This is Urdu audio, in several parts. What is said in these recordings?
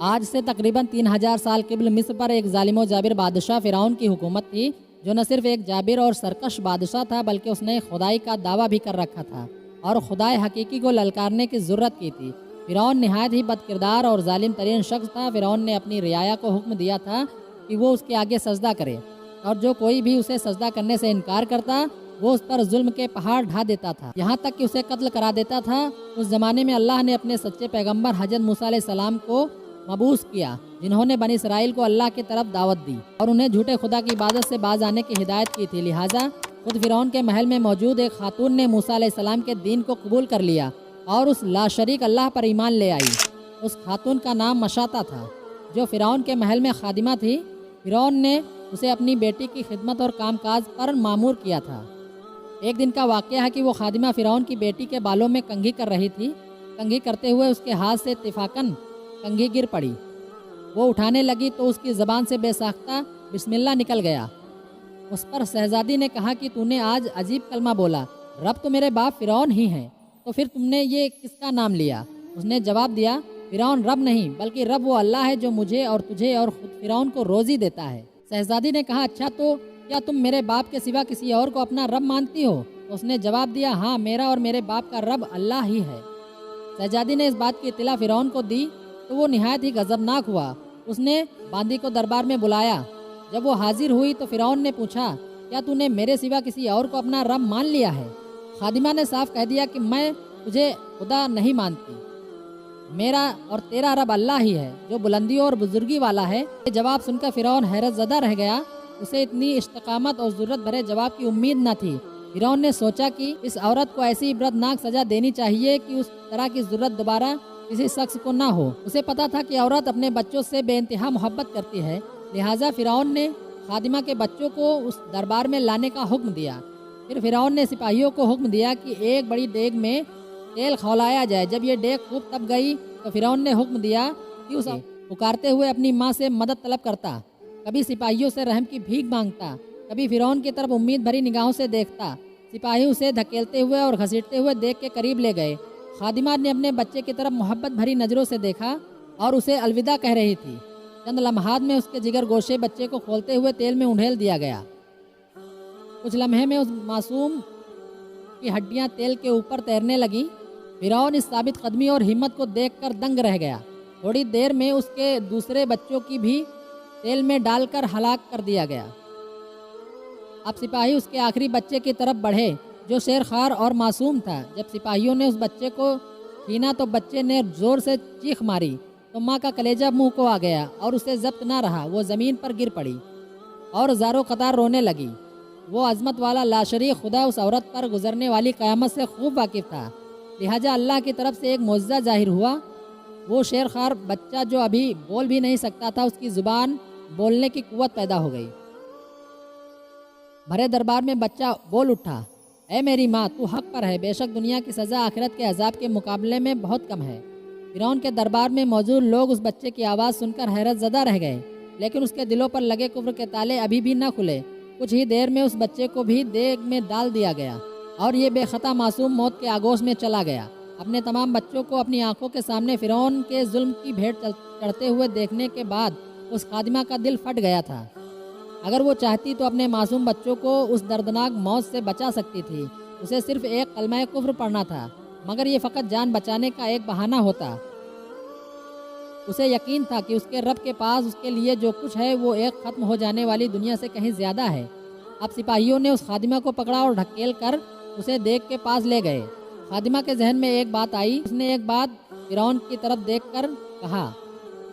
آج سے تقریباً 3000 سال قبل مصر پر ایک ظالم و جابر بادشاہ فرعون کی حکومت تھی، جو نہ صرف ایک جابر اور سرکش بادشاہ تھا بلکہ اس نے خدائی کا دعویٰ بھی کر رکھا تھا اور خدائے حقیقی کو للکارنے کی ضرورت کی تھی۔ فرعون نہایت ہی بد کردار اور ظالم ترین شخص تھا۔ فرعون نے اپنی رعایا کو حکم دیا تھا کہ وہ اس کے آگے سجدہ کرے، اور جو کوئی بھی اسے سجدہ کرنے سے انکار کرتا وہ اس پر ظلم کے پہاڑ ڈھا دیتا تھا، یہاں تک کہ اسے قتل کرا دیتا تھا۔ اس زمانے میں اللہ نے اپنے سچے پیغمبر حضرت موسیٰ علیہ السلام کو مبعوث کیا، جنہوں نے بنی اسرائیل کو اللہ کی طرف دعوت دی اور انہیں جھوٹے خدا کی عبادت سے باز آنے کی ہدایت کی تھی۔ لہٰذا خود فرعون کے محل میں موجود ایک خاتون نے موسیٰ علیہ السلام کے دین کو قبول کر لیا اور اس لا شریک اللہ پر ایمان لے آئی۔ اس خاتون کا نام مشاطہ تھا، جو فرعون کے محل میں خادمہ تھی۔ فرعون نے اسے اپنی بیٹی کی خدمت اور کام کاج پر مامور کیا تھا۔ ایک دن کا واقعہ ہے کہ وہ خادمہ فرعون کی بیٹی کے بالوں میں کنگھی کر رہی تھی۔ کنگھی کرتے ہوئے اس کے ہاتھ سے اتفاقاً کنگھی گر پڑی۔ وہ اٹھانے لگی تو اس کی زبان سے بے ساختہ بسم اللہ نکل گیا۔ اس پر شہزادی نے کہا کہ تو نے آج عجیب کلمہ بولا، رب تو میرے باپ فرعون ہی ہیں، تو پھر تم نے یہ کس کا نام لیا؟ اس نے جواب دیا، فرعون رب نہیں بلکہ رب وہ اللہ ہے جو مجھے اور تجھے اور خود فرعون کو روزی دیتا ہے۔ شہزادی نے کہا، اچھا تو کیا تم میرے باپ کے سوا کسی اور کو اپنا رب مانتی ہو؟ اس نے جواب دیا، ہاں، میرا اور میرے باپ کا رب اللہ ہی ہے۔ شہزادی نے اس بات کی اطلاع فرعون کو دی تو وہ نہایت ہی غضبناک ہوا۔ اس نے باندی کو دربار میں بلایا۔ جب وہ حاضر ہوئی تو فرعون نے پوچھا، کیا تو نے میرے سوا کسی اور کو اپنا رب مان لیا ہے؟ خادمہ نے صاف کہہ دیا کہ میں تجھے خدا نہیں مانتی، میرا اور تیرا رب اللہ ہی ہے جو بلندی اور بزرگی والا ہے۔ یہ جواب سن کر فرعون حیرت زدہ رہ گیا۔ اسے اتنی استقامت اور ضرورت بھرے جواب کی امید نہ تھی۔ فرعون نے سوچا کہ اس عورت کو ایسی عبرتناک سزا دینی چاہیے کہ اس طرح کی ضرورت دوبارہ کسی شخص کو نہ ہو۔ اسے پتا تھا کہ عورت اپنے بچوں سے بے انتہا محبت کرتی ہے، لہٰذا فرعون نے خادمہ کے بچوں کو اس دربار میں لانے کا حکم دیا۔ پھر فرعون نے سپاہیوں کو حکم دیا کہ ایک بڑی دیگ میں تیل کھولایا جائے۔ جب یہ دیگ خوب تپ گئی تو فرعون نے حکم دیا کہ اسے پکارتے ہوئے اپنی ماں سے مدد طلب کرتا، کبھی سپاہیوں سے رحم کی بھیک مانگتا، کبھی فرعون کی طرف امید بھری نگاہوں سے دیکھتا۔ سپاہی اسے دھکیلتے ہوئے اور گھسیٹتے ہوئے دیگ کے قریب لے گئے۔ خادمہ نے اپنے بچے کی طرف محبت بھری نظروں سے دیکھا اور اسے الوداع کہہ رہی تھی۔ چند لمحات میں اس کے جگر گوشے بچے کو کھولتے ہوئے تیل میں انڈھیل دیا گیا۔ کچھ لمحے میں اس معصوم کی ہڈیاں تیل کے اوپر تیرنے لگیں۔ فرعون اس ثابت قدمی اور ہمت کو دیکھ کر دنگ رہ گیا۔ تھوڑی دیر میں اس کے دوسرے بچوں کی بھی تیل میں ڈال کر ہلاک کر دیا گیا۔ اب سپاہی اس کے آخری بچے کی طرف بڑھے جو شیرخوار اور معصوم تھا۔ جب سپاہیوں نے اس بچے کو چھینا تو بچے نے زور سے چیخ ماری تو ماں کا کلیجہ منہ کو آ گیا اور اسے ضبط نہ رہا۔ وہ زمین پر گر پڑی اور زاروں قطار رونے لگی۔ وہ عظمت والا لاشریک خدا اس عورت پر گزرنے والی قیامت سے خوب واقف تھا، لہٰذا اللہ کی طرف سے ایک معجزہ ظاہر ہوا۔ وہ شیرخوار بچہ جو ابھی بول بھی نہیں سکتا تھا، اس کی زبان بولنے کی قوت پیدا ہو گئی۔ بھرے دربار میں بچہ بول اٹھا، اے میری ماں، تو حق پر ہے، بے شک دنیا کی سزا آخرت کے عذاب کے مقابلے میں بہت کم ہے۔ فرعون کے دربار میں موجود لوگ اس بچے کی آواز سن کر حیرت زدہ رہ گئے، لیکن اس کے دلوں پر لگے کفر کے تالے ابھی بھی نہ کھلے۔ کچھ ہی دیر میں اس بچے کو بھی دیگ میں ڈال دیا گیا اور یہ بے خطا معصوم موت کے آغوش میں چلا گیا۔ اپنے تمام بچوں کو اپنی آنکھوں کے سامنے فرعون کے ظلم کی بھیٹ چڑھتے ہوئے دیکھنے کے بعد اس خادمہ کا دل پھٹ گیا تھا۔ اگر وہ چاہتی تو اپنے معصوم بچوں کو اس دردناک موت سے بچا سکتی تھی۔ اسے صرف ایک کلمہ کفر پڑھنا تھا، مگر یہ فقط جان بچانے کا ایک بہانہ ہوتا۔ اسے یقین تھا کہ اس کے رب کے پاس اس کے لیے جو کچھ ہے وہ ایک ختم ہو جانے والی دنیا سے کہیں زیادہ ہے۔ اب سپاہیوں نے اس خادمہ کو پکڑا اور ڈھکیل کر اسے دیگ کے پاس لے گئے۔ خادمہ کے ذہن میں ایک بات آئی۔ اس نے ایک بات فرعون کی طرف دیکھ کر کہا،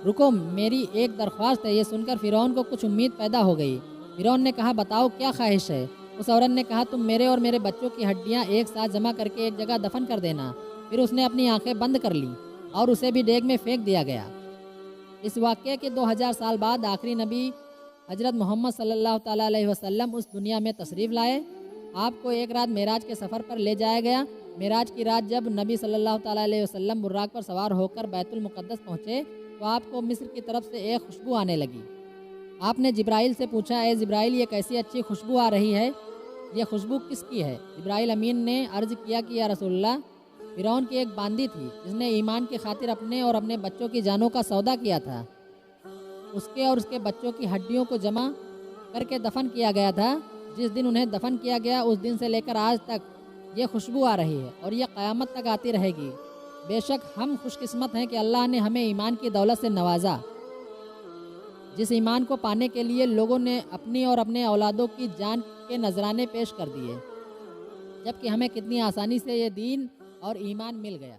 رکو، میری ایک درخواست ہے۔ یہ سن کر فرعون کو کچھ امید پیدا ہو گئی۔ فرعون نے کہا، بتاؤ کیا خواہش ہے؟ اس عورت نے کہا، تم میرے اور میرے بچوں کی ہڈیاں ایک ساتھ جمع کر کے ایک جگہ دفن کر دینا۔ پھر اس نے اپنی آنکھیں بند کر لیں اور اسے بھی دیگ میں پھینک دیا گیا۔ اس واقعے کے 2000 سال بعد آخری نبی حضرت محمد صلی اللہ تعالیٰ علیہ وسلم اس دنیا میں تشریف لائے۔ آپ کو ایک رات معراج کے سفر پر لے جایا گیا۔ معراج کی رات جب نبی صلی اللہ تعالیٰ علیہ وسلم براق پر سوار ہو کر بیت المقدس پہنچے تو آپ کو مصر کی طرف سے ایک خوشبو آنے لگی۔ آپ نے جبرائیل سے پوچھا، اے جبرائیل، یہ کیسی اچھی خوشبو آ رہی ہے؟ یہ خوشبو کس کی ہے؟ جبرائیل امین نے عرض کیا کہ یا رسول اللہ، فرعون کی ایک باندی تھی جس نے ایمان کی خاطر اپنے اور اپنے بچوں کی جانوں کا سودا کیا تھا۔ اس کے اور اس کے بچوں کی ہڈیوں کو جمع کر کے دفن کیا گیا تھا۔ جس دن انہیں دفن کیا گیا اس دن سے لے کر آج تک یہ خوشبو آ رہی ہے اور یہ قیامت تک آتی رہے گی۔ بے شک ہم خوش قسمت ہیں کہ اللہ نے ہمیں ایمان کی دولت سے نوازا، جس ایمان کو پانے کے لیے لوگوں نے اپنی اور اپنے اولادوں کی جان کے نذرانے پیش کر دیے، جبکہ ہمیں کتنی آسانی سے یہ دین اور ایمان مل گیا۔